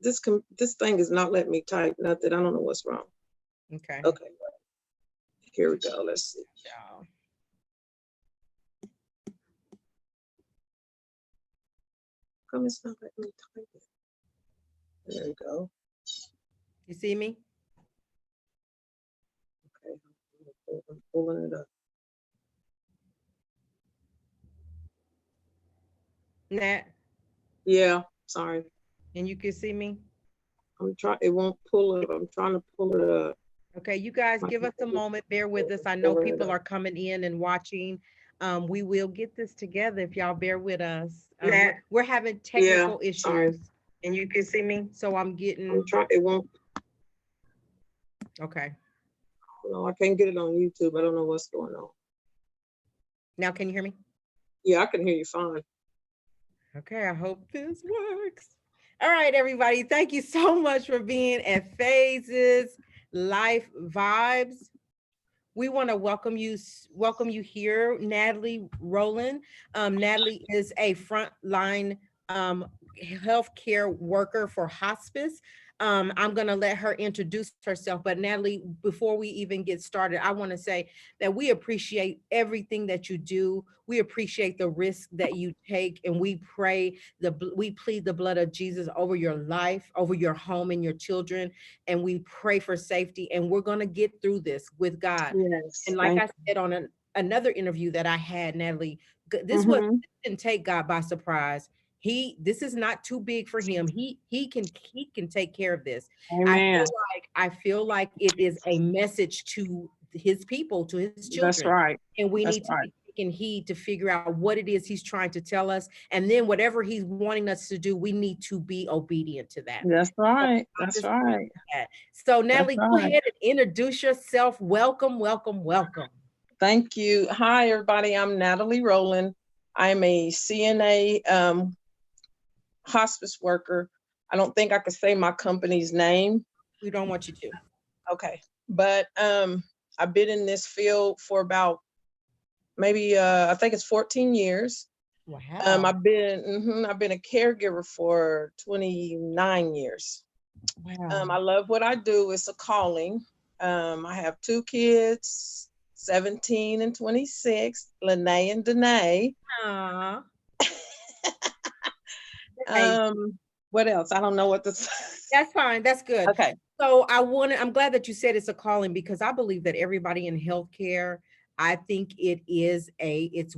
this thing is not letting me type nothing. I don't know what's wrong. Okay. Okay. Here we go. Let's see. Y'all. Come, it's not letting me type it. There we go. You see me? Okay. I'm pulling it up. Nat, Yeah. Sorry. and you can see me? I'm trying. It won't pull it up. I'm trying to pull it up. Okay, you guys give us a moment. Bear with us. I know people are coming in and watching. We will get this together if y'all bear with us. We're having technical issues. Sorry. And you can see me? So I'm getting. I'm trying. It won't. Okay. No, I can't get it on YouTube. I don't know what's going on. Now, can you hear me? Yeah, I can hear you fine. Okay, I hope this works. All right, everybody. Thank you so much for being at Phases Life Vibes. We want to welcome you here, Natalie Rowland. Natalie is a frontline healthcare worker for hospice. I'm going to let her introduce herself, but Natalie, before we even get started, I want to say that we appreciate everything that you do. We appreciate the risk that you take, and we plead the blood of Jesus over your life, over your home and your children, and we pray for safety. And we're going to get through this with God. Yes. And like I said on another interview that I had, Natalie, this didn't take God by surprise. This is not too big for him. He can take care of this. Amen. I feel like it is a message to his people, to his children. That's right. And we need to be taking heed to figure out what it is he's trying to tell us. And then whatever he's wanting us to do, we need to be obedient to that. That's right. That's right. So Natalie, go ahead and introduce yourself. Welcome, welcome, welcome. Thank you. Hi, everybody. I'm Natalie Rowland. I'm a CNA hospice worker. I don't think I could say my company's name. We don't want you to. Okay. But I've been in this field for about maybe I think it's 14 years. Wow. I've been a caregiver for 29 years. Wow. I love what I do. It's a calling. I have 2 kids, 17 and 26, Lene and Danae. Aww. What else? I don't know what this. That's fine. That's good. Okay. So I'm glad that you said it's a calling, because I believe that everybody in healthcare, I think it is it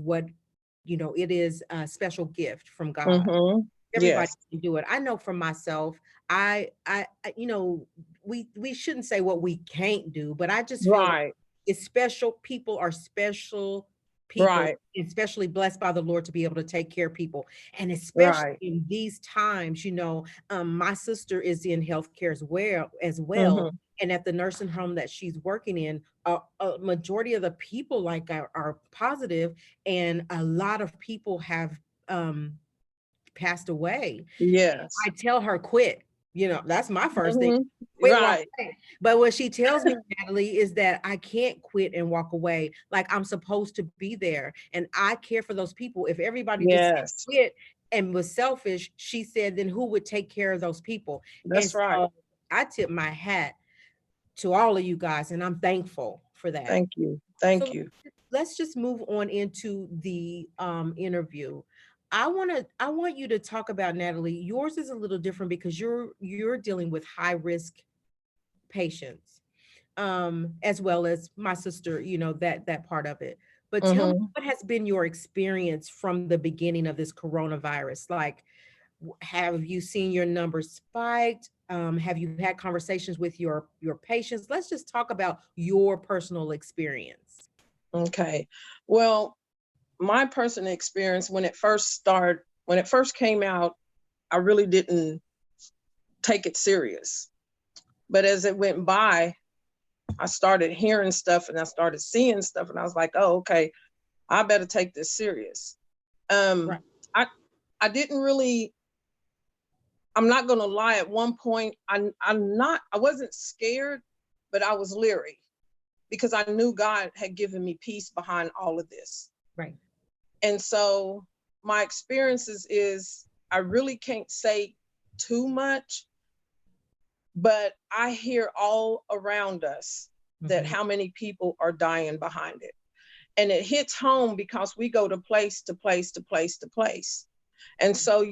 is a special gift from God. Mm-hmm. Everybody can do it. I know for myself, we shouldn't say what we can't do, but I just feel like it's special. People are special people, especially blessed by the Lord to be able to take care of people. And especially in these times, my sister is in healthcare as well. Mm-hmm. And at the nursing home that she's working in, a majority of the people are positive, and a lot of people have passed away. Yes. I tell her, quit. That's my first thing. Right. But what she tells me, Natalie, is that I can't quit and walk away. Like, I'm supposed to be there, and I care for those people. If everybody just quit and was selfish, she said, then who would take care of those people? That's right. So I tip my hat to all of you guys, and I'm thankful for that. Thank you. Thank you. Let's just move on into the interview. I want you to talk about, Natalie. Yours is a little different because you're dealing with high risk patients, as well as my sister. That part of it. But tell me, what has been your experience from the beginning of this coronavirus? Like, have you seen your numbers spiked? Have you had conversations with your patients? Let's just talk about your personal experience. Okay. Well, my personal experience when it first came out, I really didn't take it serious. But as it went by, I started hearing stuff and I started seeing stuff, and I was like, oh, okay, I better take this serious. I didn't really, I'm not going to lie. At one point, I wasn't scared, but I was leery, because I knew God had given me peace behind all of this. Right. And so my experiences is, I really can't say too much, But I hear all around us that how many people are dying behind it. And it hits home because we go to place to place to place to place. And so,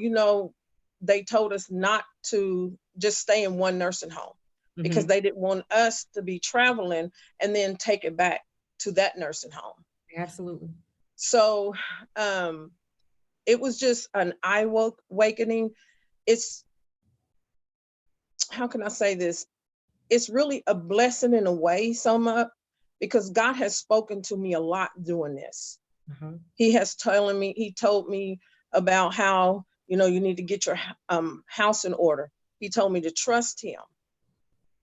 they told us not to just stay in one nursing home because they didn't want us to be traveling and then take it back to that nursing home. Absolutely. So it was just an eye-awakening. It's, how can I say this? It's really a blessing in a way, because God has spoken to me a lot doing this. He told me about how, you need to get your house in order. He told me to trust him.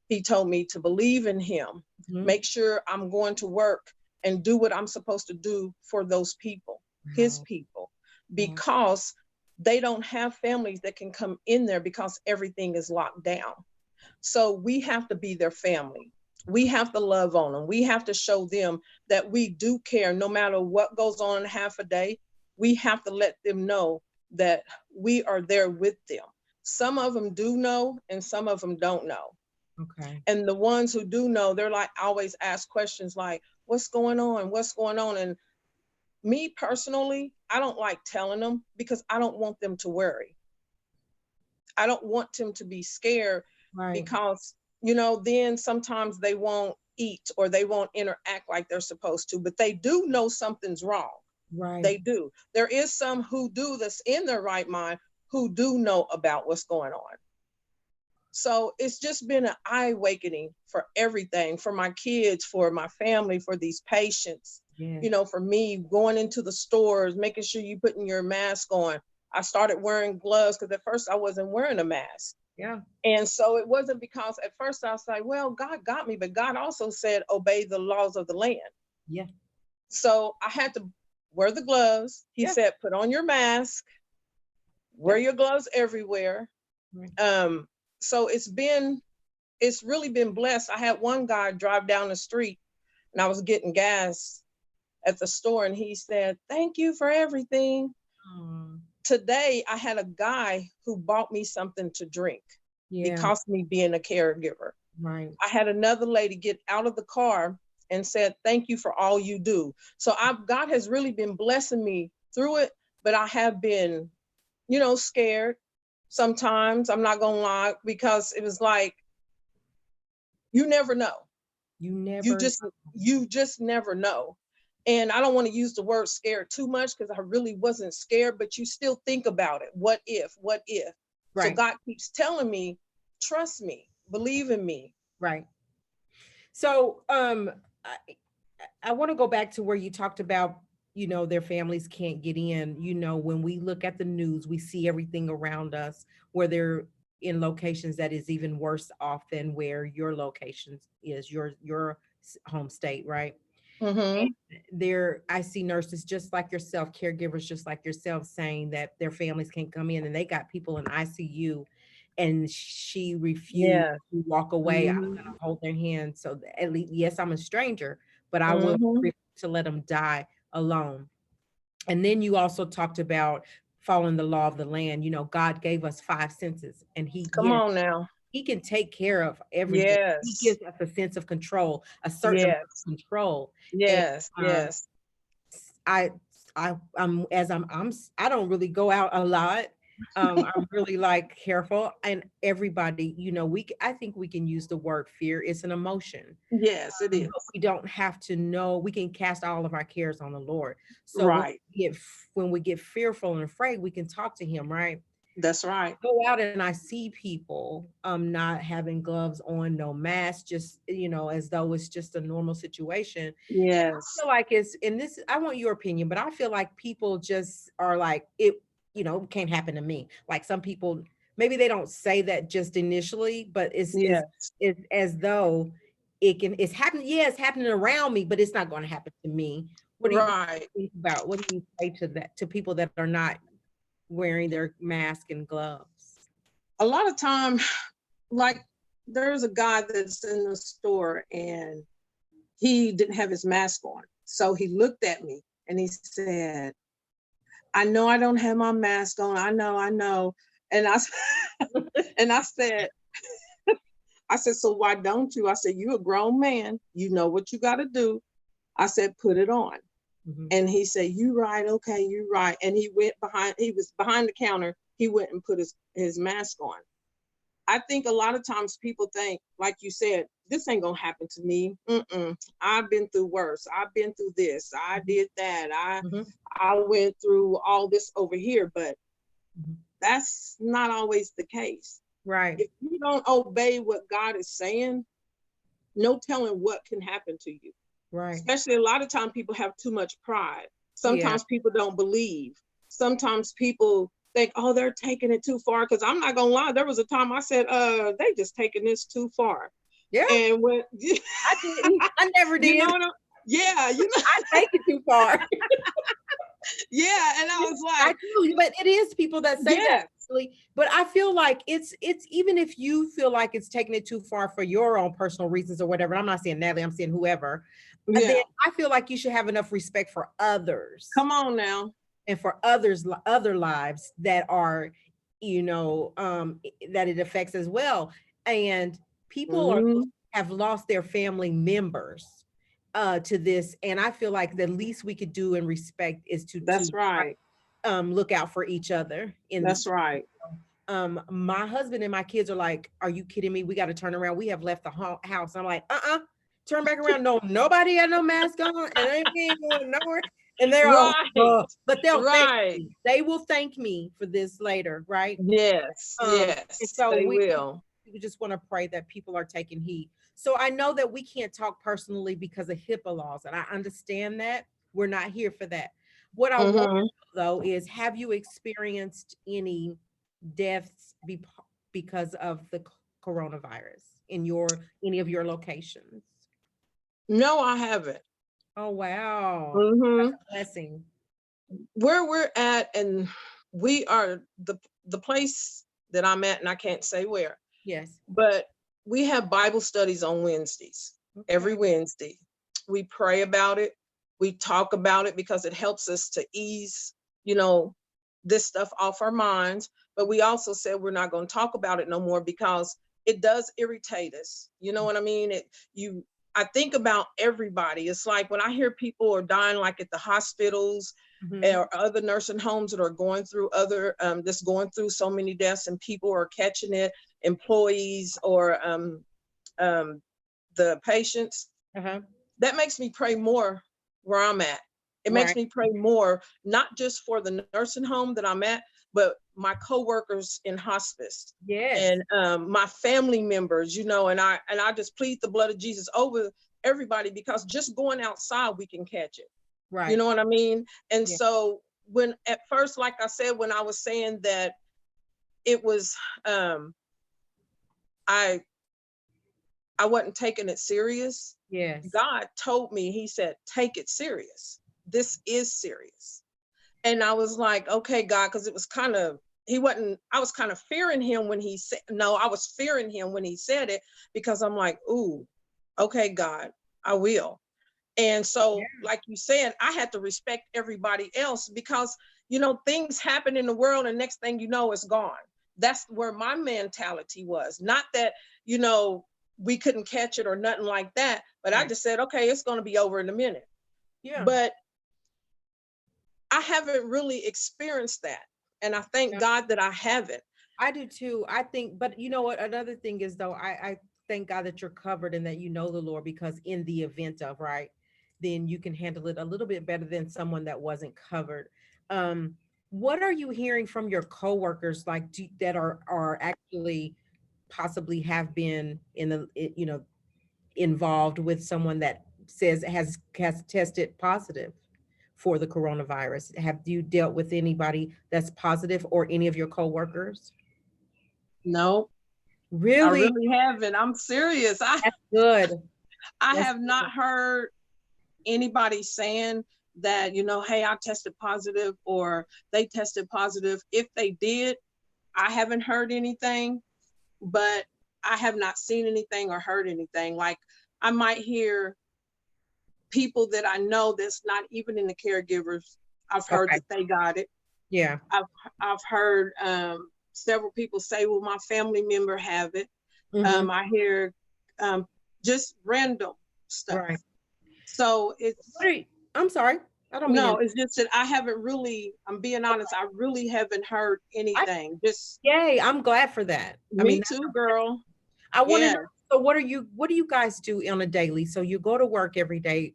He told me to believe in him, make sure I'm going to work and do what I'm supposed to do for those people, his people, because they don't have families that can come in there because everything is locked down. So we have to be their family. We have to love on them. We have to show them that we do care no matter what goes on in half a day. We have to let them know that we are there with them. Some of them do know and some of them don't know. Okay. And the ones who do know, they're like, always ask questions like, what's going on? What's going on? And me personally, I don't like telling them because I don't want them to worry. I don't want them to be scared because, then sometimes they won't eat or they won't interact like they're supposed to, but they do know something's wrong. Right. They do. There is some who do this in their right mind who do know about what's going on. So it's just been an eye awakening for everything, for my kids, for my family, for these patients, for me going into the stores, making sure you putting your mask on. I started wearing gloves because at first I wasn't wearing a mask. Yeah. And so it wasn't because at first I was like, well, God got me, but God also said, obey the laws of the land. Yeah. So I had to wear the gloves. He said, put on your mask, wear your gloves everywhere. Right. So it's really been blessed. I had one guy drive down the street and I was getting gas at the store and he said, thank you for everything. Today, I had a guy who bought me something to drink because of me being a caregiver. Right. I had another lady get out of the car and said, thank you for all you do. So God has really been blessing me through it, but I have been, scared sometimes. I'm not going to lie, because it was like, you never know. You just never know. And I don't want to use the word scared too much because I really wasn't scared, but you still think about it. What if? Right. So God keeps telling me, trust me, believe in me. Right. So I want to go back to where you talked about, their families can't get in. When we look at the news, we see everything around us where they're in locations that is even worse off than where your location is, your home state, right? I see nurses just like yourself, caregivers just like yourself, saying that their families can't come in and they got people in ICU and she refused to walk away. I'm going to hold their hand. So at least, yes, I'm a stranger, but I will refuse to let them die alone. And then you also talked about following the law of the land. God gave us 5 senses and Come on now. He can take care of everything. He gives us a sense of control, a certain amount of control. Yes. I don't really go out a lot. I'm really careful, and everybody, I think we can use the word fear. It's an emotion. Yes, it is. We don't have to know. We can cast all of our cares on the Lord. So when we get fearful and afraid, we can talk to him, right? That's right. Go out and I see people not having gloves on, no mask, just as though it's just a normal situation. Yes. I feel like I want your opinion, but I feel like people just are like, it can't happen to me. Like some people, maybe they don't say that just initially, but it's as though it's happening. Yeah, it's happening around me, but it's not going to happen to me. What do you think about? What do you say to that, to people that are not wearing their mask and gloves? A lot of time, like there's a guy that's in the store and he didn't have his mask on. So he looked at me and he said, I know I don't have my mask on. I know. And I said, I said, so why don't you? I said, you a grown man. You know what you got to do. I said, put it on. Mhm. And he said, you right. Okay, you right. And he was behind the counter. He went and put his mask on. I think a lot of times people think, like you said, this ain't gonna happen to me. I've been through worse. I've been through this. I did that. Mhm. I went through all this over here, but Mhm. that's not always the case. Right. If you don't obey what God is saying, no telling what can happen to you. Right. Especially a lot of times people have too much pride. Yeah. Sometimes people don't believe. Sometimes people think, oh, they're taking it too far. Because I'm not gonna lie, there was a time I said, they just taking this too far. Yeah. And when I didn't. I never did. you know what yeah, you know, I take it too far. yeah. And I was I like, do, but it is people that say yes, that. Actually. But I feel like it's even if you feel like it's taking it too far for your own personal reasons or whatever. I'm not saying Natalie, I'm saying whoever. yeah. Then I feel like you should have enough respect for others Come on now. and for other lives that are, that it affects as well. And people Mhm. have lost their family members to this. And I feel like the least we could do in respect is to That's right. look out for each other in this. That's right. My husband and my kids are like, are you kidding me? We got to turn around. We have left the house. I'm like, turn back around. No, nobody had no mask on, and they ain't going nowhere. And they're all, Right. but they'll thank Right. me. They will thank me for this later, right? Yes. And Yes. so They we will. just want to pray that people are taking heed. So I know that we can't talk personally because of HIPAA laws, and I understand that. We're not here for that. What I want to Mhm. know, though, is have you experienced any deaths because of the coronavirus in any of your locations? No, I haven't. Oh, wow. That's Mhm. a blessing. Where we're at, and we are the place that I'm at, and I can't say where, Yes. but we have Bible studies on Wednesdays. Every Okay. Wednesday, we pray about it. We talk about it because it helps us to ease, you know, this stuff off our minds. But we also said we're not going to talk about it no more because it does irritate us. You know what I mean? I think about everybody. It's like when I hear people are dying, like at the hospitals Mhm. or other nursing homes that are going through just going through so many deaths, and people are catching it, employees or the patients. Uh-huh. That makes me pray more where I'm at. It makes Right. me pray more, not just for the nursing home that I'm at, but my coworkers in hospice Yes. and my family members, and I just plead the blood of Jesus over everybody, because just going outside, we can catch it. You Right. know what I mean? And Yeah. so when at first, like I said, when I was saying that it was, I wasn't taking it serious. Yes. God told me, he said, take it serious. This is serious. And I was like, okay, God, because it was I was kind of fearing him when he said, no, I was fearing him when he said it, because I'm like, ooh, okay, God, I will. And Yeah. so, like you said, I had to respect everybody else because, things happen in the world and next thing you know, it's gone. That's where my mentality was. Not that, we couldn't catch it or nothing like that, but I Right. just said, okay, it's going to be over in a minute. Yeah. But I haven't really experienced that. And I thank Yeah. God that I haven't. I do too. I think, but you know what? Another thing is though, I thank God that you're covered and that you know the Lord, because in the event of, right, then you can handle it a little bit better than someone that wasn't covered. Um, what are you hearing from your coworkers, like that are actually possibly have been involved with someone that says has tested positive for the coronavirus? Have you dealt with anybody that's positive or any of your coworkers? No, I Really? really haven't. I'm serious. I That's good. I That's have good. not heard anybody saying that, hey, I tested positive or they tested positive. If they did, I haven't heard anything, but I have not seen anything or heard anything. Like, I might hear people that I know that's not even in the caregivers. I've heard Okay. that they got it. Yeah. I've heard several people say, well, my family member have it. I hear just random stuff. Right. So I'm sorry. I don't mean no, it's just that I haven't really, I'm being honest, I really haven't heard anything. Just yay, I'm glad for that. I me mean, too, girl. I want to Yeah. know, so what do you guys do on a daily? So you go to work every day,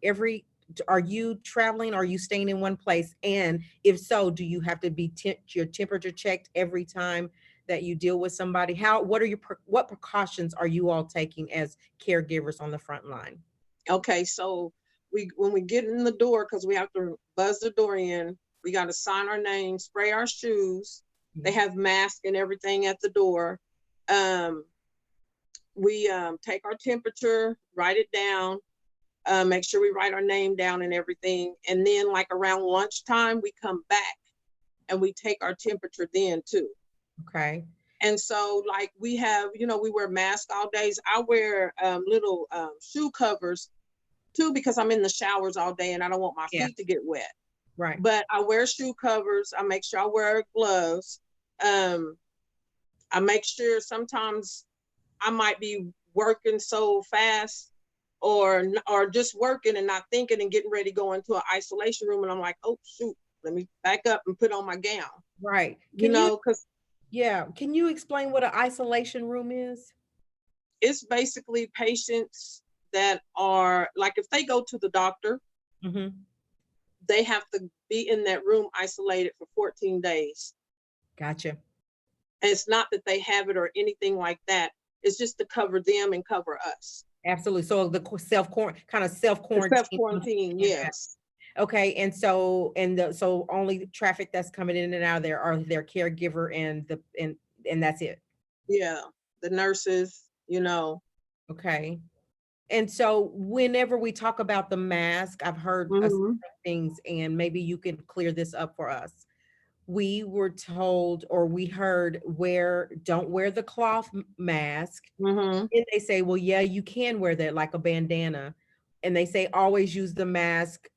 are you traveling? Are you staying in one place? And if so, do you have to be your temperature checked every time that you deal with somebody? What precautions are you all taking as caregivers on the front line? Okay, so when we get in the door, because we have to buzz the door in, we got to sign our name, spray our shoes. They have masks and everything at the door. We take our temperature, write it down, make sure we write our name down and everything. And then like around lunchtime, we come back and we take our temperature then too. Okay. And so like we have, we wear masks all days. I wear little shoe covers too, because I'm in the showers all day and I don't want my feet to get wet. Right. But I wear shoe covers. I make sure I wear gloves. I make sure sometimes I might be working so fast or just working and not thinking and getting ready to go into an isolation room. And I'm like, oh, shoot, let me back up and put on my gown. Right. Because can you explain what an isolation room is? It's basically patients that are like, if they go to the doctor, they have to be in that room isolated for 14 days. Gotcha. And it's not that they have it or anything like that. It's just to cover them and cover us. Absolutely. So the self-quarantine. Self-quarantine, yes. Okay. And so, so only traffic that's coming in and out of there are their caregiver and that's it. Yeah. The nurses, Okay. And so whenever we talk about the mask, I've heard things, and maybe you can clear this up for us. We were told, or we heard, don't wear the cloth mask. And they say, well, yeah, you can wear that like a bandana. And they say, always use the mask,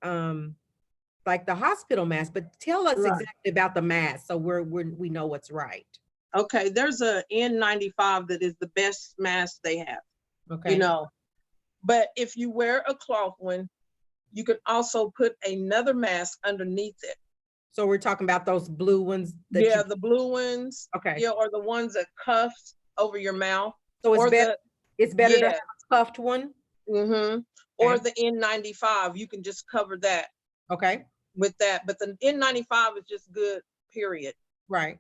like the hospital mask, but tell us exactly about the mask. So we know what's right. Okay. There's a N95 that is the best mask they have, okay. But if you wear a cloth one, you can also put another mask underneath it. So we're talking about those blue ones? The blue ones. Okay. Yeah, or the ones that cuffs over your mouth. So it's better to have a cuffed one? Okay. Or the N95, you can just cover that. Okay. With that, but the N95 is just good, period. Right.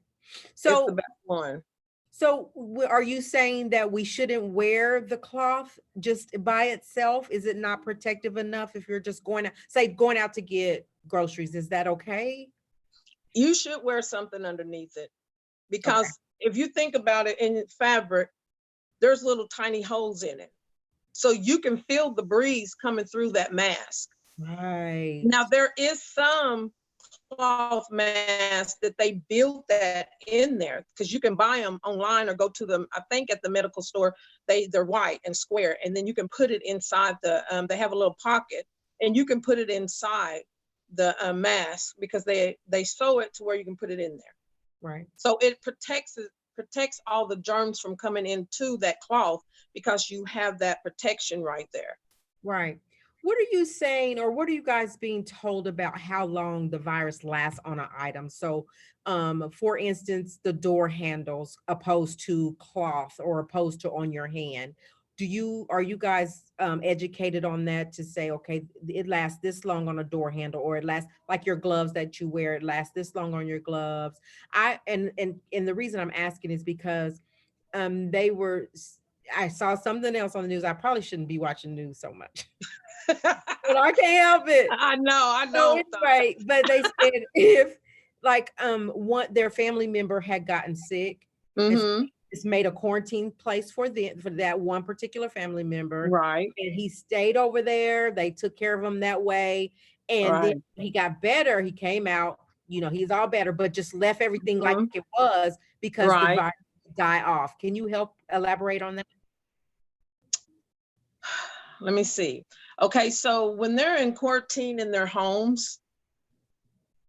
So it's the best one. So are you saying that we shouldn't wear the cloth just by itself? Is it not protective enough if you're just going out to get groceries? Is that okay? You should wear something underneath it, because if you think about it, in fabric, there's little tiny holes in it. So you can feel the breeze coming through that mask. Right. Now there is some cloth masks that they built that in there, because you can buy them online or go to them, I think at the medical store. They're white and square, and then you can put it inside they have a little pocket, and you can put it inside the mask, because they sew it to where you can put it in there. Right. So it protects all the germs from coming into that cloth, because you have that protection right there. Right. What are you saying, or what are you guys being told about how long the virus lasts on an item? So, for instance, the door handles opposed to cloth or opposed to on your hand. Are you guys educated on that to say, okay, it lasts this long on a door handle, or it lasts like your gloves that you wear, it lasts this long on your gloves? And the reason I'm asking is because I saw something else on the news. I probably shouldn't be watching news so much. But I can't help it. I know. Right. But they said if their family member had gotten sick, it's made a quarantine place for that one particular family member. Right. And he stayed over there. They took care of him that way. And then he got better. He came out, he's all better, but just left everything like it was, because the virus die off. Can you help elaborate on that? Let me see. Okay, so when they're in quarantine in their homes,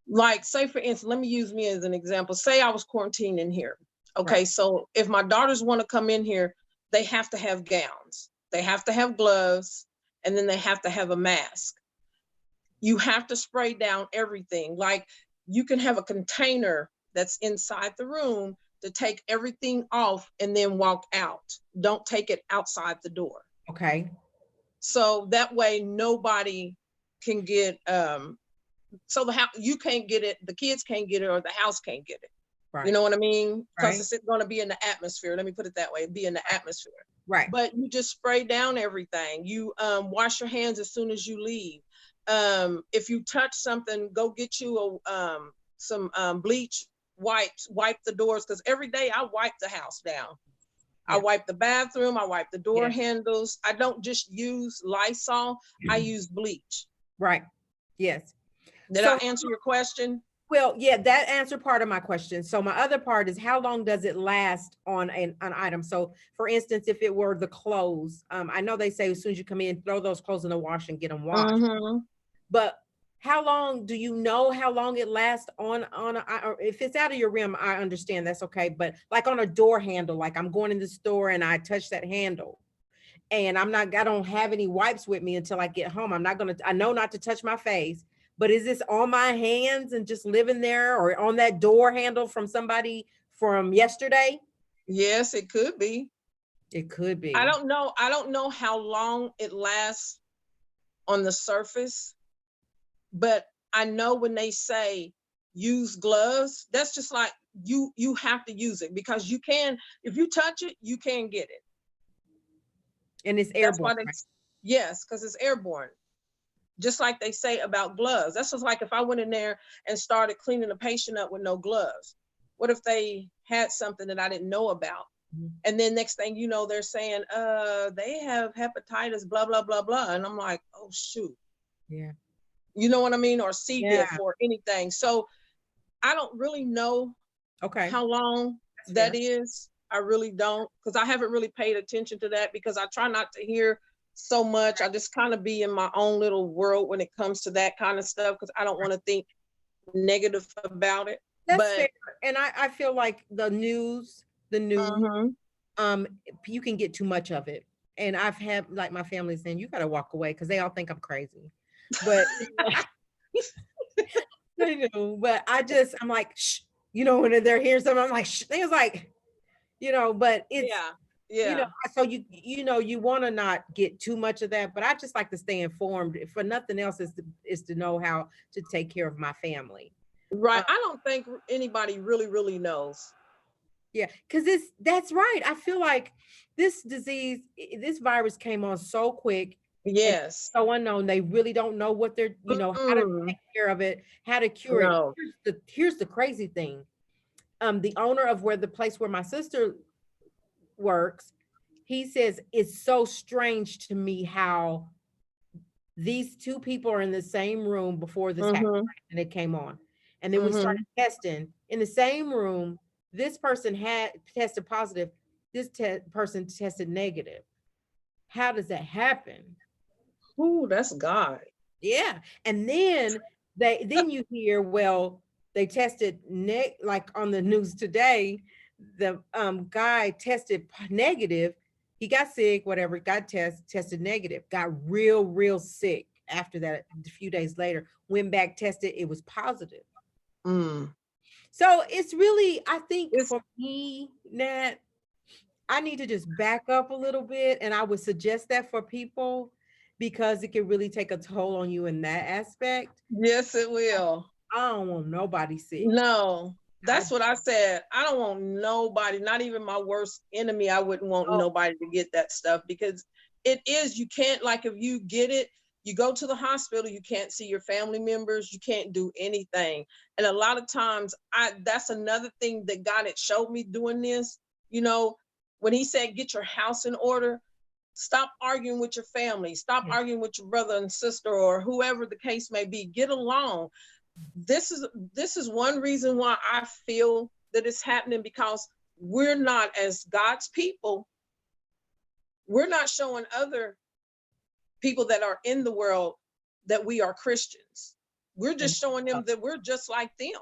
like say for instance, let me use me as an example. Say I was quarantined in here. Okay, so if my daughters want to come in here, they have to have gowns, they have to have gloves, and then they have to have a mask. You have to spray down everything. Like, you can have a container that's inside the room to take everything off and then walk out. Don't take it outside the door. Okay. So that way nobody can get, so the house, you can't get it, the kids can't get it, or the house can't get it. Right. You know what I mean? Because Right. it's going to be in the atmosphere. Let me put it that way, be in the atmosphere. Right. But you just spray down everything. You wash your hands as soon as you leave. If you touch something, go get you some bleach wipes, wipe the doors, because every day I wipe the house down. Yeah. I wipe the bathroom, I wipe the door Yeah. handles. I don't just use Lysol, I use bleach. Right. Yes. Did So, I answer your question? well, yeah, that answered part of my question. So my other part is, how long does it last on an item? So for instance, if it were the clothes, I know they say as soon as you come in, throw those clothes in the wash and get them washed. Mm-hmm. But how long, do you know how long it lasts on or if it's out of your rim, I understand, that's okay. But like on a door handle, like I'm going in the store and I touch that handle and I don't have any wipes with me until I get home. I know not to touch my face, but is this on my hands and just living there, or on that door handle from somebody from yesterday? Yes, it could be. It could be. I don't know. I don't know how long it lasts on the surface, but I know when they say use gloves, that's just like you have to use it, because you can, if you touch it, you can get it. And it's That's airborne. why they, Right? yes, because it's airborne. Just like they say about gloves. That's just like if I went in there and started cleaning a patient up with no gloves. What if they had something that I didn't know about? Mhm. And then next thing you know, they're saying, they have hepatitis, blah, blah, blah, blah. And I'm like, oh, shoot. Yeah. You know what I mean? Or C. Yeah. diff or anything. So I don't really know Okay. how long That's that is. I really don't, because I haven't really paid attention to that, because I try not to hear so much. I just kind of be in my own little world when it comes to that kind of stuff, because I don't want to think negative about it. That's But fair. And I feel like the news, mhm. you can get too much of it. And I've had like my family saying, you gotta walk away, because they all think I'm crazy. But they do. But I'm like, shh, when they're hearing something, I'm like, shh. They was like, but it's, Yeah, yeah. so you want to not get too much of that, but I just like to stay informed. For nothing else, is to know how to take care of my family. Right. I don't think anybody really, really knows. Yeah, because that's right. I feel like this disease, this virus came on so quick and Yes. so unknown. They really don't know what they're, how to Mm-mm. take care of it, how to cure it. No. Here's the crazy thing. The owner of the place where my sister works, he says it's so strange to me how these two people are in the same room before this happened, Mm-hmm. and it came on. And then we Mm-hmm. started testing in the same room. This person had tested positive. This person tested negative. How does that happen? Ooh, that's God. Yeah. And then then you hear, well, they tested like on the news today, the guy tested negative. He got sick, whatever, got tested negative, got real sick after that. A few days later, went back, tested, it was positive. Mm. So it's really, I think It's for me, Nat, I need to just back up a little bit. And I would suggest that for people, because it can really take a toll on you in that aspect. yes, it will. I don't want nobody sick. No, I that's what I said. I don't want nobody, not even my worst enemy. I wouldn't want oh, nobody to get that stuff, because it is, you can't, like, if you get it, you go to the hospital, you can't see your family members, you can't do anything. And a lot of times that's another thing that God had showed me doing this, when he said, get your house in order, stop arguing with your family, stop yeah. arguing with your brother and sister, or whoever the case may be, get along. This is one reason why I feel that it's happening, because we're not, as God's people, we're not showing other people that are in the world that we are Christians. We're And, just showing them that we're just like them.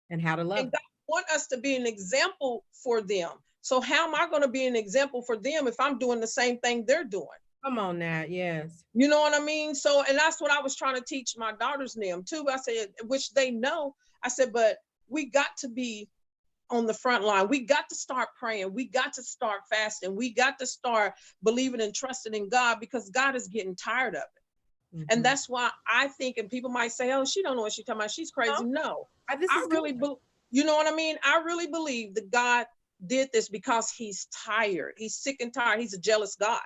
and how to love And God wants us to be an example for them. So how am I going to be an example for them if I'm doing the same thing they're doing? Come on now. Yes. You know what I mean? So, and that's what I was trying to teach my daughters and them too. I said, which they know. I said, but we got to be on the front line. We got to start praying. We got to start fasting. We got to start believing and trusting in God, because God is getting tired of it. Mm-hmm. And that's why I think, and people might say, oh, she don't know what she's talking about. She's crazy. No, This I is really, you know what I mean? I really believe that God did this because he's tired. He's sick and tired. He's a jealous God.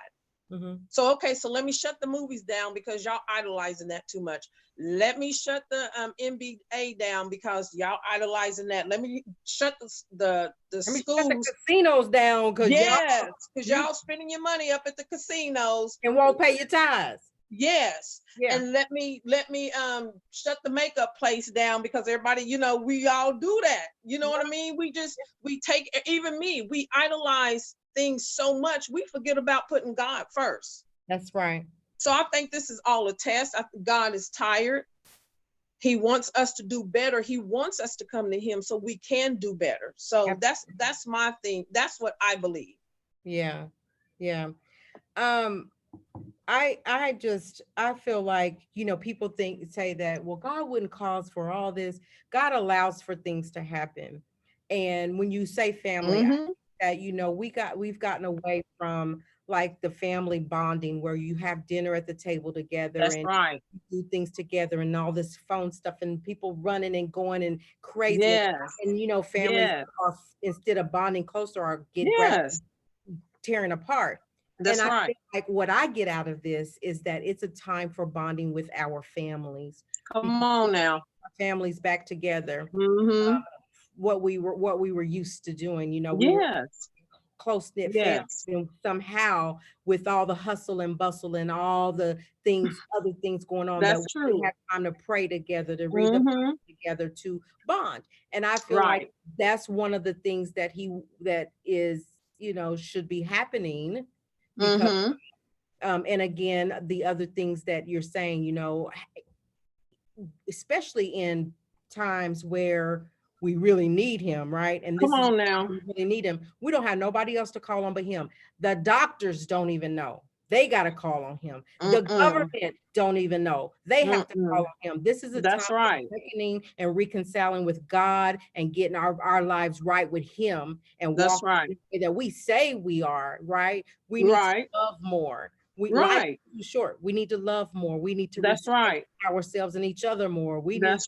Mm-hmm. So, okay, so let me shut the movies down because y'all idolizing that too much. Let me shut the NBA down because y'all idolizing that. Let me shut the schools. Shut the casinos down, because y'all spending your money up at the casinos and won't pay your tithes. Yes. Yeah. And let me shut the makeup place down because everybody, you know, we all do that. You know what I mean? We take, even me, we idolize things so much, we forget about putting God first. That's right. So I think this is all a test. God is tired. He wants us to do better. He wants us to come to him so we can do better. So that's my thing. That's what I believe. Yeah. Yeah. I feel like, you know, people say that, well, God wouldn't cause for all this. God allows for things to happen. And when you say family, I think that, you know, we've gotten away from like the family bonding where you have dinner at the table together. That's and right. do things together and all this phone stuff and people running and going and crazy. Yes. And you know, families are, instead of bonding closer, are tearing apart. That's and I right. think like what I get out of this is that it's a time for bonding with our families. Come on now. Our families back together. What we were used to doing, you know, we were close-knit families, and somehow with all the hustle and bustle and all the things, other things going on, that we didn't have time to pray together, to read the Bible together, to bond. And I feel like that's one of the things that is, you know, should be happening. Because and again, the other things that you're saying, you know, especially in times where we really need him, right? And this is now, we really need him. We don't have nobody else to call on but him. The doctors don't even know. They got to call on him. The government don't even know. They have to call on him. This is a time of reckoning and reconciling with God and getting our lives right with him, and walking the way that we say we are, right? We need to love more. Life is too short. We need to love more. We need to respect ourselves and each other more. We need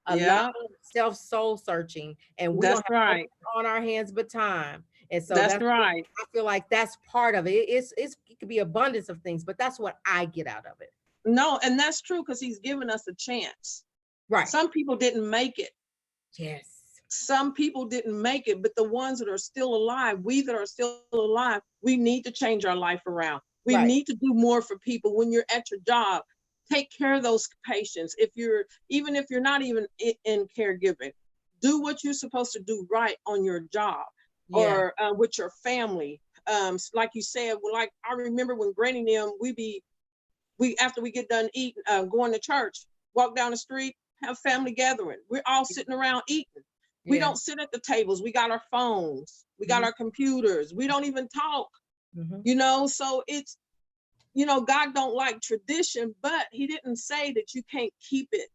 a lot of soul searching, and we don't have on our hands but time. And so that's I feel like that's part of it. It could be abundance of things, but that's what I get out of it. No, and that's true, because he's given us a chance. Right. Some people didn't make it. Yes. Some people didn't make it, but the ones that are still alive, we that are still alive, we need to change our life around. We need to do more for people. When you're at your job, take care of those patients. Even if you're not even in caregiving, do what you're supposed to do right on your job or with your family. Like you said, like I remember when Granny and them, we after we get done eating, going to church, walk down the street, have family gathering. We're all sitting around eating. We don't sit at the tables. We got our phones. We got our computers. We don't even talk. You know, so it's, you know, God don't like tradition, but he didn't say that you can't keep it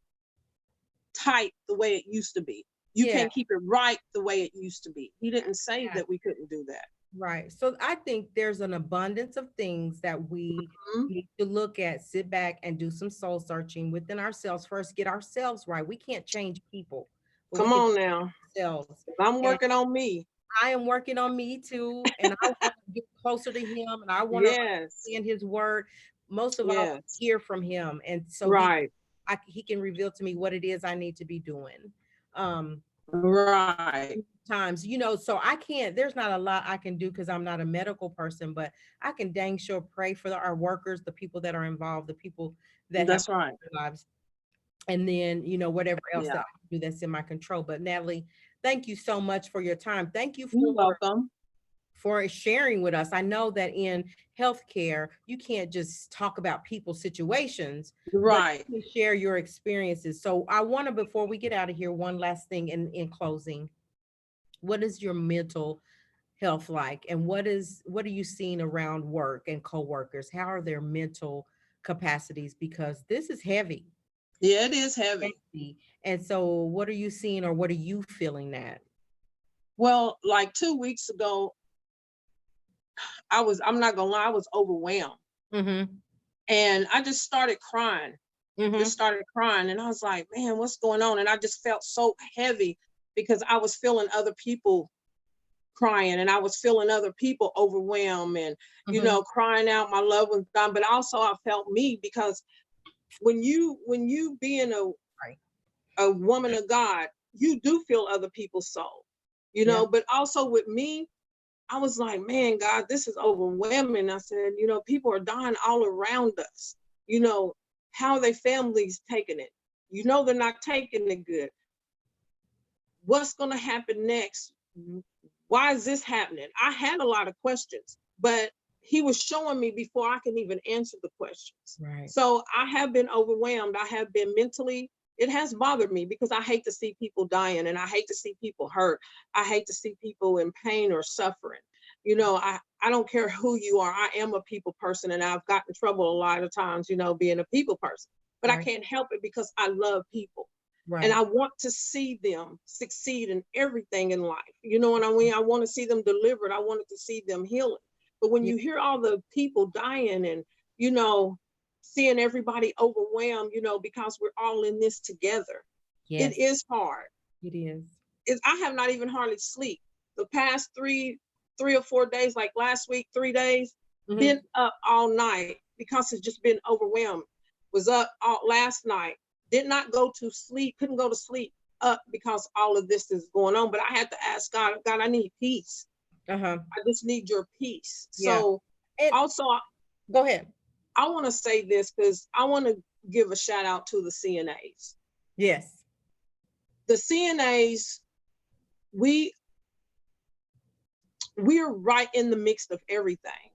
tight the way it used to be. You can't keep it right the way it used to be. He didn't say that we couldn't do that. Right. So I think there's an abundance of things that we need to look at, sit back and do some soul searching within ourselves. First, get ourselves right. We can't change people. Come on now. I'm working on me. I am working on me too. And I want to get closer to him, and I want to understand his word. Most of all, hear from him. And so he can reveal to me what it is I need to be doing. Times, you know, so there's not a lot I can do because I'm not a medical person, but I can dang sure pray for our workers, the people that are involved, the people that have their lives. And then, you know, whatever else that I can do that's in my control. But Natalie, thank you so much for your time. Thank you for sharing with us. I know that in healthcare, you can't just talk about people's situations, but you can share your experiences. So I want to, before we get out of here, one last thing in closing. What is your mental health like? And what are you seeing around work and coworkers? How are their mental capacities? Because this is heavy. Yeah, it is heavy. Heavy. And so what are you seeing, or what are you feeling that? Well, like 2 weeks ago, I'm not gonna lie, I was overwhelmed. Mm-hmm. And I just started crying. Mm-hmm. Just started crying. And I was like, man, what's going on? And I just felt so heavy because I was feeling other people crying, and I was feeling other people overwhelmed, and, Mm-hmm. crying out my loved ones gone. But also I felt me, because when you being Right. a woman of God, you do feel other people's soul, Yeah. but also with me, I was like, man, God, this is overwhelming. I said, people are dying all around us. You know, how are they families taking it? They're not taking it good. What's going to happen next? Why is this happening? I had a lot of questions, but he was showing me before I can even answer the questions. Right. So I have been overwhelmed. I have been mentally, it has bothered me, because I hate to see people dying, and I hate to see people hurt. I hate to see people in pain or suffering. I don't care who you are. I am a people person, and I've gotten in trouble a lot of times, being a people person, but I Right. can't help it because I love people. And Right. I want to see them succeed in everything in life. You know what I mean? I want to see them delivered. I wanted to see them healing. But when Yeah. you hear all the people dying, and, you know, seeing everybody overwhelmed, because we're all in this together, it Yes, is hard. it is. I have not even hardly sleep. The past 3 or 4 days, like last week, 3 days, Mm-hmm. been up all night because it's just been overwhelmed. Was up all last night, did not go to sleep, couldn't go to sleep, up because all of this is going on. But I had to ask God, God, I need peace. Uh-huh. I just need your peace. Yeah. So And also, go ahead. I want to say this, because I want to give a shout out to the CNAs. Yes. The CNAs, we we're right in the mix of everything.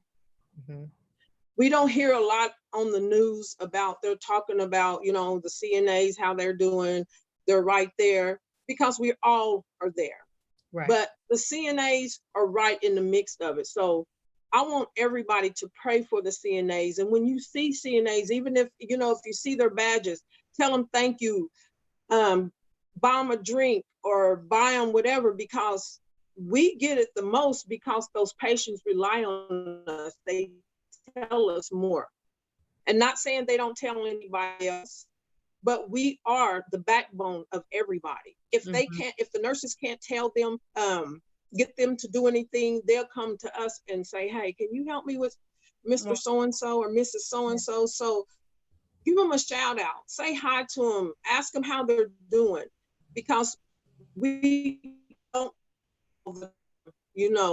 Mm-hmm. We don't hear a lot on the news about, they're talking about, the CNAs, how they're doing. They're right there because we all are there. Right. But the CNAs are right in the mix of it. So I want everybody to pray for the CNAs. And when you see CNAs, even if you see their badges, tell them thank you. Buy them a drink or buy them whatever, because we get it the most, because those patients rely on us. They tell us more. And not saying they don't tell anybody else, but we are the backbone of everybody. Mm-hmm. If the nurses can't tell them, get them to do anything, they'll come to us and say, hey, can you help me with Mr. Well, So-and-so or Mrs. yeah. So-and-so? So give them a shout out, say hi to them, ask them how they're doing, because we don't,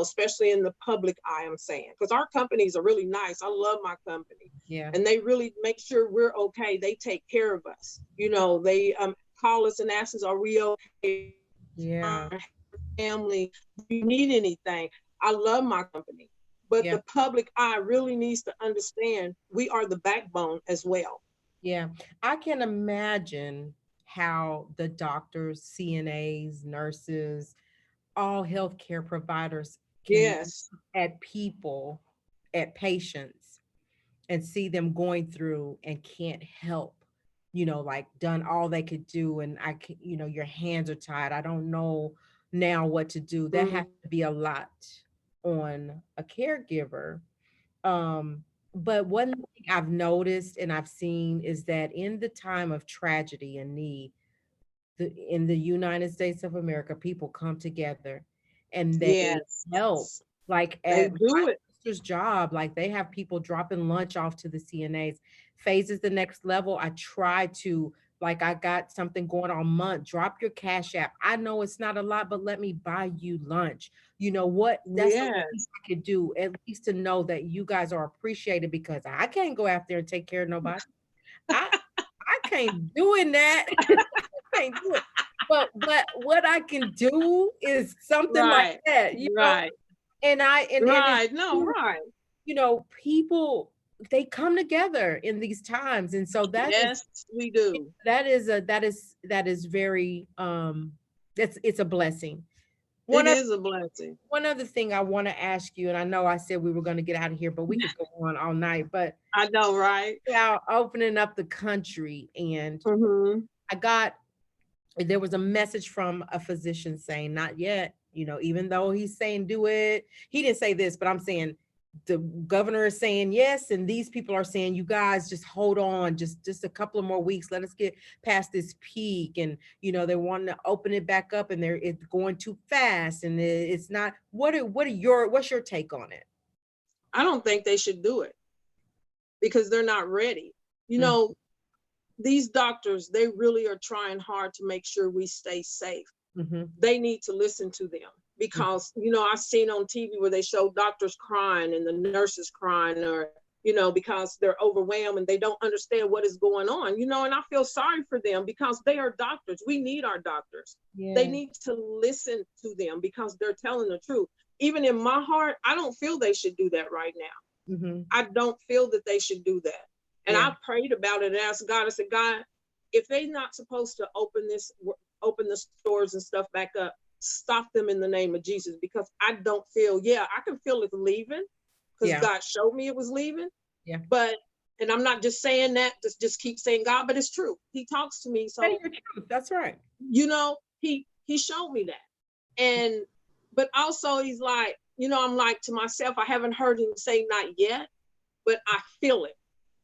especially in the public eye, I'm saying, because our companies are really nice. I love my company, Yeah. and they really make sure we're okay. They take care of us. They call us and ask us, are we okay? Yeah. Family, do you need anything? I love my company, but Yeah. the public eye really needs to understand we are the backbone as well. Yeah. I can imagine how the doctors, CNAs, nurses, all healthcare providers can Yes. look at people, at patients, and see them going through and can't help, like done all they could do. And I can, your hands are tied. I don't know now what to do. That has Mm-hmm. to be a lot on a caregiver. Um, but one thing I've noticed and I've seen is that in the time of tragedy and need, in the United States of America, people come together and they help. Yes, Like they at my do it. sister's job, like they have people dropping lunch off to the CNAs. Phases the next level. I try to, like, I got something going on month. Drop your cash app. I know it's not a lot, but let me buy you lunch. You know what? That's the least Yes. I could do, at least to know that you guys are appreciated, because I can't go out there and take care of nobody. I I can't doing that. Can't do it. But what I can do is something like Right. that. Right. And it's Right. No, true, right. people, they come together in these times. And so Yes, we do. that is very it's a blessing. It is a blessing. One other thing I want to ask you, and I know I said we were going to get out of here, but we could go on all night. But I know, right? yeah, opening up the country, and Mm-hmm. there was a message from a physician saying, not yet, even though he's saying do it. He didn't say this, but I'm saying the governor is saying yes, and these people are saying, you guys just hold on, just a couple of more weeks. Let us get past this peak, and they want to open it back up, and it's going too fast, and it's not. What's your take on it? I don't think they should do it because they're not ready. These doctors, they really are trying hard to make sure we stay safe. Mm-hmm. They need to listen to them because, I've seen on TV where they show doctors crying and the nurses crying, or, because they're overwhelmed and they don't understand what is going on, and I feel sorry for them because they are doctors. We need our doctors. Yeah. They need to listen to them because they're telling the truth. Even in my heart, I don't feel they should do that right now. Mm-hmm. I don't feel that they should do that. And I prayed about it and asked God, I said, God, if they're not supposed to open the stores and stuff back up, stop them in the name of Jesus, because I don't feel, I can feel it leaving because God showed me it was leaving. Yeah. And I'm not just saying that, just keep saying God, but it's true. He talks to me. So that's right. He showed me that. But also he's like, I'm like to myself, I haven't heard him say not yet, but I feel it.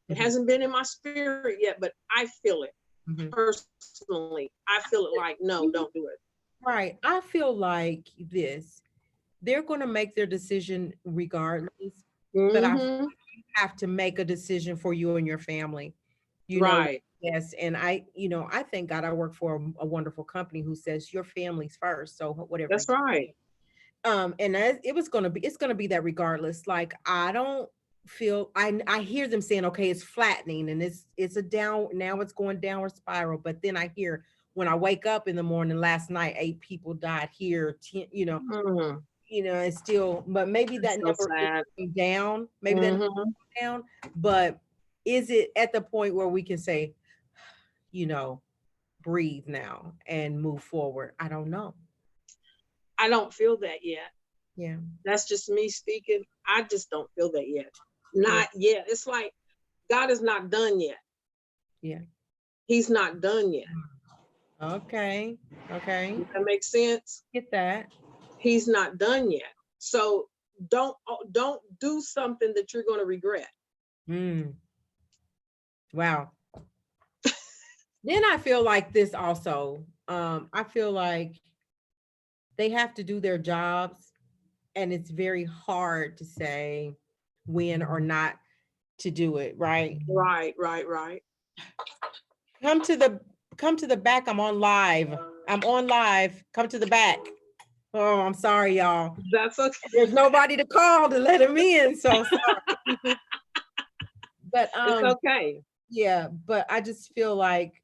It hasn't been in my spirit yet, but I feel it. Mm-hmm. Personally. I feel it like, no, don't do it. Right. I feel like they're going to make their decision regardless, but I have to make a decision for you and your family. Right. Yes. And I thank God I work for a wonderful company who says your family's first. So whatever. That's right. And it's going to be that regardless. Like, I don't feel, I hear them saying, okay, it's flattening and it's a down, now it's going downward spiral. But then I hear, when I wake up in the morning, last night, 8 people died here, 10, it's still, but maybe that number is down, maybe that number is down, but is it at the point where we can say, breathe now and move forward? I don't know. I don't feel that yet. Yeah. That's just me speaking. I just don't feel that yet. Not yet. It's like God is not done yet. Yeah. He's not done yet. Okay. Does that make sense? Get that. He's not done yet. So don't do something that you're going to regret. Wow. Then I feel like this also. I feel like they have to do their jobs, and it's very hard to say when or not to do it. Right. Right. Come to the back. I'm on live. Come to the back. Oh, I'm sorry, y'all. That's okay. There's nobody to call to let him in. So sorry. But it's okay. Yeah, but I just feel like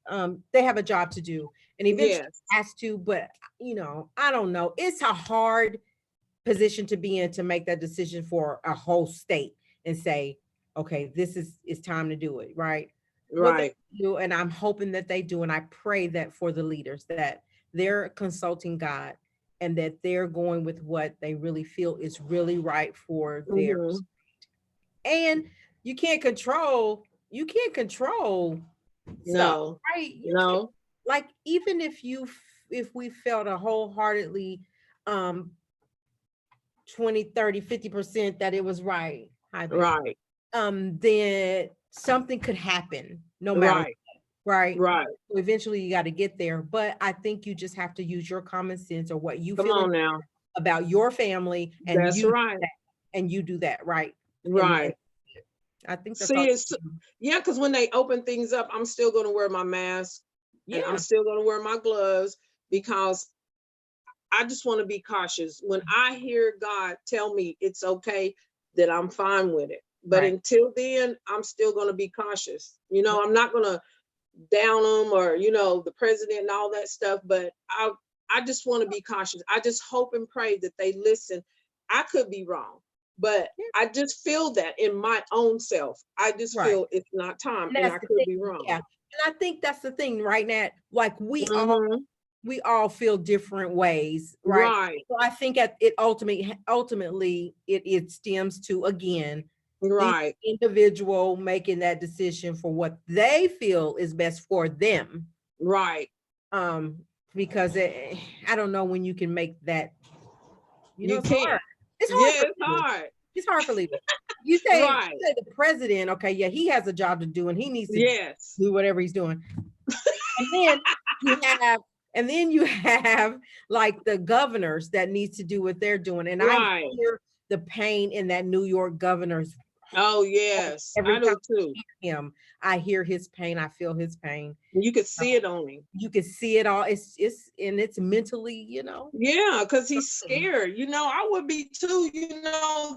they have a job to do, and eventually has to. But I don't know. It's a hard position to be in, to make that decision for a whole state and say, okay, it's time to do it, right? Right. And I'm hoping that they do, and I pray that for the leaders, that they're consulting God and that they're going with what they really feel is really right for their state. And you can't control stuff, right? No. Like, even if we felt a wholeheartedly 20, 30, 50% that it was right. Right. Then something could happen no matter what, right? So eventually you got to get there. But I think you just have to use your common sense, or what you feel about your family, and that's right. And you do that, right? Right. I think that's because when they open things up, I'm still going to wear my mask. And I'm still going to wear my gloves, because I just want to be cautious. When I hear God tell me it's okay, that I'm fine with it. But until then, I'm still going to be cautious. I'm not going to down them, or, the president and all that stuff. But I just want to be cautious. I just hope and pray that they listen. I could be wrong, but I just feel that in my own self. I just feel it's not time, and I could be wrong. Yeah. And I think that's the thing right now. Like, we all we all feel different ways, right? Right. So I think at it ultimately it stems to, again, the Right. individual making that decision for what they feel is best for them. Right. Um, because I don't know when you can make that, You it's hard. can't. It's hard Yeah, for it's leaders. hard. It's hard for leaders. You Right. say the president, okay, yeah, he has a job to do and he needs to Yes. do whatever he's doing. And then you have, like the governors that needs to do what they're doing. And I Right. hear the pain in that New York governor's Oh, yes. every I time do too. I hear him. I hear his pain. I feel his pain. You could see it on him. You can see it all. It's mentally, Yeah, because he's scared. I would be too.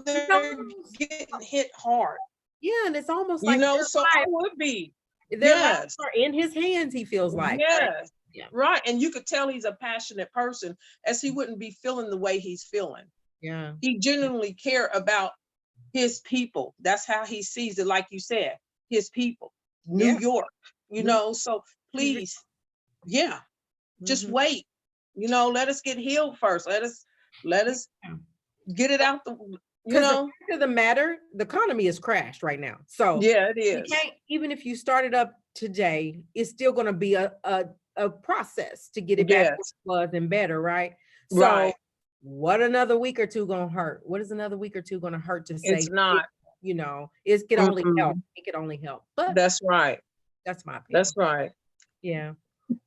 They're getting hit hard. Yeah, and it's almost like So I would be. their lives Yes. are in his hands, he feels like. Yes. Right? Yeah. Right. And you could tell he's a passionate person, as he wouldn't be feeling the way he's feeling. Yeah. He genuinely care about his people. That's how he sees it. Like you said, his people, New York, so please, just wait, let us get healed first. Let us get it out the the fact of the matter, the economy has crashed right now. So yeah, it you is. can't, even if you start it up today, it's still going to be a process to get it back where it was and better, right? So Right. what another week or two gonna hurt? What is another week or two gonna hurt to say? It's not. It can only help. It can only help. But That's right. that's my opinion. That's right. Yeah.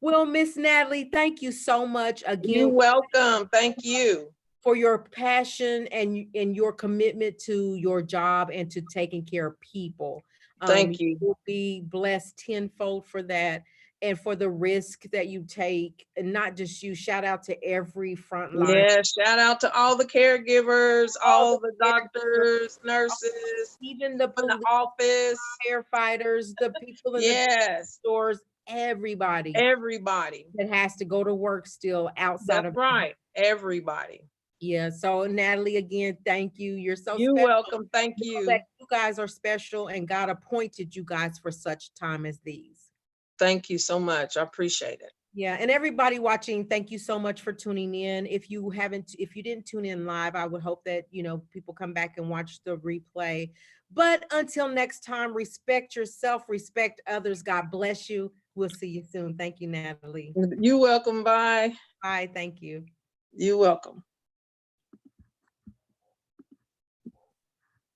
Well, Miss Natalie, thank you so much again. You're welcome. Thank you for your passion and your commitment to your job and to taking care of people. Thank you. You'll be blessed tenfold for that, and for the risk that you take, and not just you. Shout out to every frontline. Yeah, shout out to all the caregivers, all the doctors, nurses, even the police, office, firefighters, the people in the stores, everybody that has to go to work still outside of. Right. Everybody. Yeah. So Natalie, again, thank you. You're so You're special. welcome. Thank you. That you guys are special, and God appointed you guys for such time as these. Thank you so much. I appreciate it. Yeah. And everybody watching, thank you so much for tuning in. If you didn't tune in live, I would hope that, people come back and watch the replay. But until next time, respect yourself, respect others. God bless you. We'll see you soon. Thank you, Natalie. You're welcome. Bye. Bye. Thank you. You're welcome.